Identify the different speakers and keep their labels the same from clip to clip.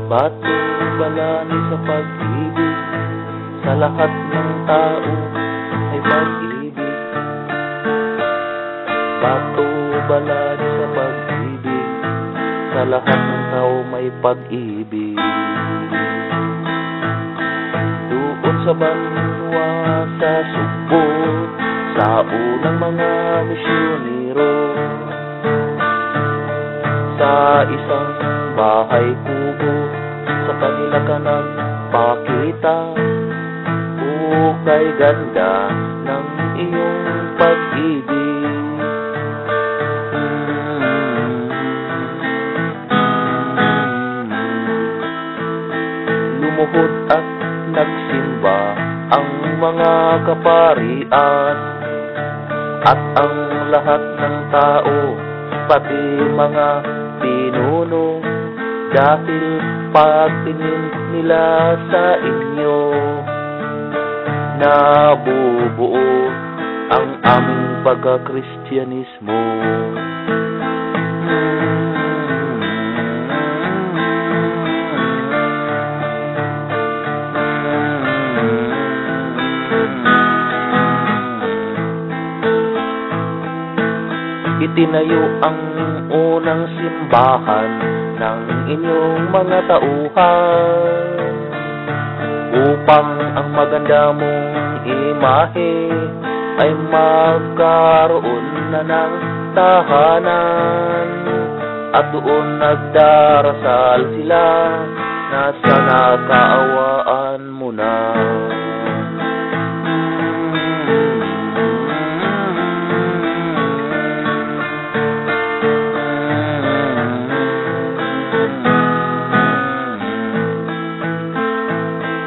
Speaker 1: Batu-balani sa pag-ibig, sa lahat ng tao ay pag-ibig. Batu-balani sa pag-ibig, sa lahat ng tao may pag-ibig. Doon sa banwa sa Sugbo, sa unang mga misyonero, sa isang bahay kubo, sa kanila ka nagpakita. Kay ganda ng iyong pag-ibig. Lumuhod at nagsimba ang mga kaparian at ang lahat ng tao, pati mga pinuno, dahil pagtingin nila sa inyo, nabubuo ang aming pagka-Kristyanismo. Itinayo ang unang simbahan ng inyong mga tauhan, upang ang maganda mong imahe ay magkaroon na ng tahanan. At doon nagdarasal sila na sana kaawaan mo na.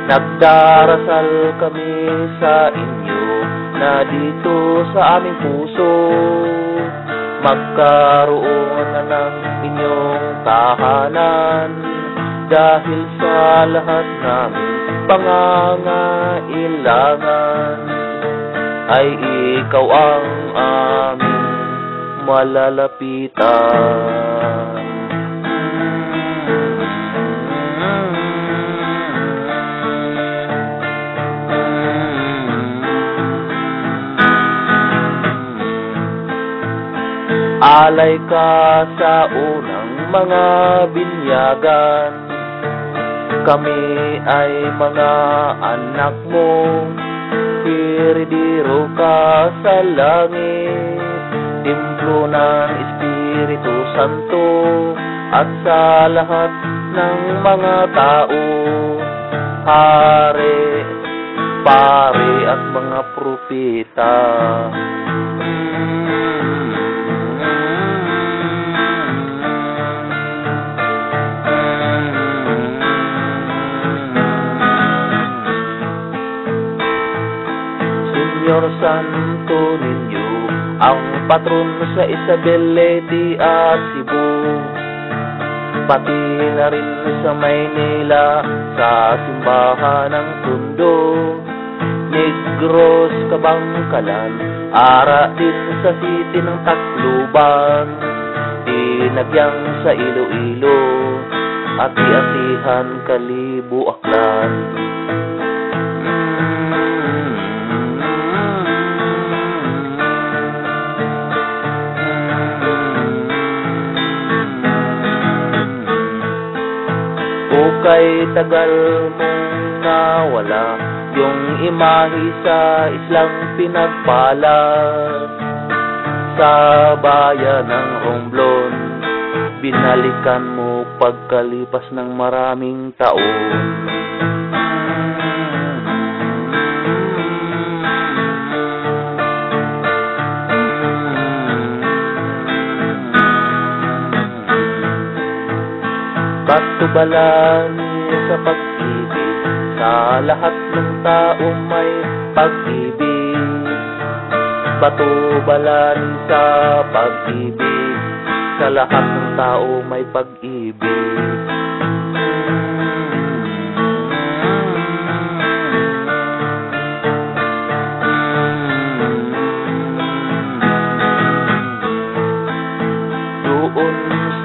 Speaker 1: Nagdarasal kami sa inyo na dito sa aming puso, magkaroon na ng inyong tahanan, dahil sa lahat namin pangangailangan ay ikaw ang aming malalapitan. Alay ka sa unang mga binyagan, kami ay mga anak mo. Piridiro ka sa langit, templo ng Espiritu Santo, at sa lahat ng mga tao, hari, pare at mga propeta. Senyor Santo Niño, ang patron sa Isabelete at Cebu, pati na rin sa Maynila, sa simbahan ng Tondo, Negros, Kabangkalan, Ara din sa City ng Tacloban, Dinagyang sa Iloilo, Ati-Atihan, Kalibo, Aklan. Kay tagal mong nawala, yung imahe sa islang pinagpala, sa bayan ng Romblon, binalikan mo pagkalipas ng maraming taon. Batu-balani sa pag-ibig, sa lahat ng tao may pag-ibig. Batu-balani sa pag-ibig, sa lahat ng tao may pag-ibig.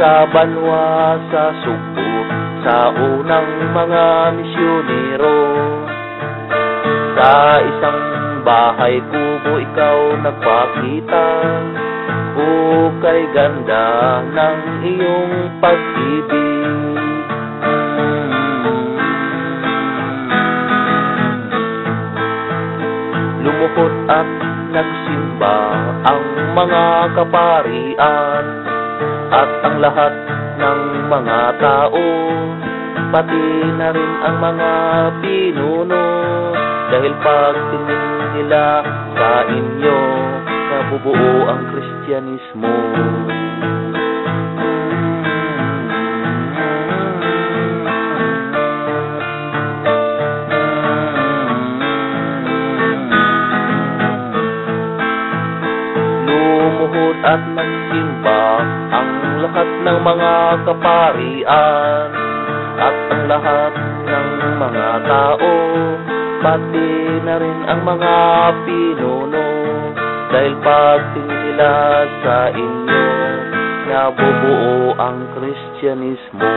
Speaker 1: sa Banwa, sa Sugbo, sa unang mga misyonero. Sa isang bahay kubo ikaw nagpakita, kay ganda ng iyong pag-ibig. Lumuhod at nagsimba ang mga kaparian at ang lahat ng mga tao, pati na rin ang mga pinuno, dahil pagtingin nila sa inyo, nabubuo ang Kristyanismo. Lumuhod at nagsimba ang lahat ng mga kaparian at ang lahat ng mga tao, pati na rin ang mga pinuno, dahil pagtingin nila sa inyo, nabubuo ang Kristyanismo.